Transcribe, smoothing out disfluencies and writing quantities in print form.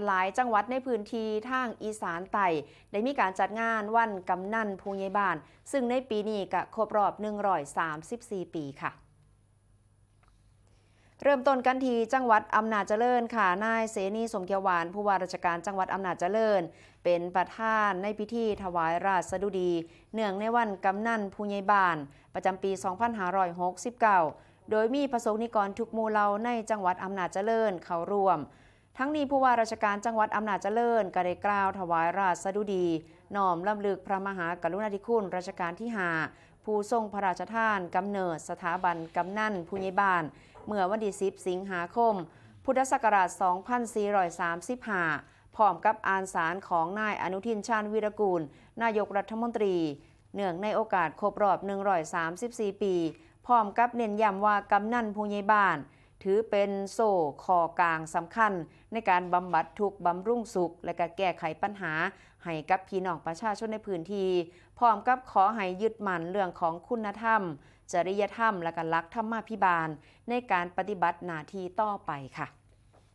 หลายจังหวัดในพื้นที่ทางอีสานใต้ได้มีการจัดงานวันกำนันผู้ใหญ่บ้านซึ่งในปีนี้ก็ครบรอบ134 ปีค่ะเริ่มต้นกันที่จังหวัดอำนาจเจริญค่ะนายเสนีสมเกียวหวานผู้ว่าราชการจังหวัดอำนาจเจริญเป็นประธานในพิธีถวายราชสดุดีเนื่องในวันกำนันผู้ใหญ่บ้านประจำปี 2569 โดยมีประสงค์นิกรทุกหมู่เหล่าในจังหวัดอำนาจเจริญเข้าร่วมทั้งนี้ผู้ว่าราชการจังหวัดอำนาจเจริญก็ได้กล่าวถวายราชสดุดีน้อมรำลึกพระมหากรุณาธิคุณรัชกาลที่ 5ผู้ทรงพระราชทานกำเนิดสถาบันกำนันผู้ใหญ่บ้านเมื่อวันที่ 10 สิงหาคม พุทธศักราช 2435 พร้อมกับอ่านสารของนายอนุทิน ชาญวีรกูล นายกรัฐมนตรี เนื่องในโอกาสครบรอบ 134 ปี พร้อมกับเน้นย้ำว่ากำนันผู้ใหญ่บ้านถือเป็นโซ่คอกลางสำคัญในการบำบัดทุกข์บำรุงสุขและก็แก้ไขปัญหาให้กับพี่น้องประชาชนในพื้นที่พร้อมกับขอให้ยึดมั่นเรื่องของคุณธรรมจริยธรรมและก็หลักธรรมาภิบาลในการปฏิบัติหน้าที่ต่อไปค่ะ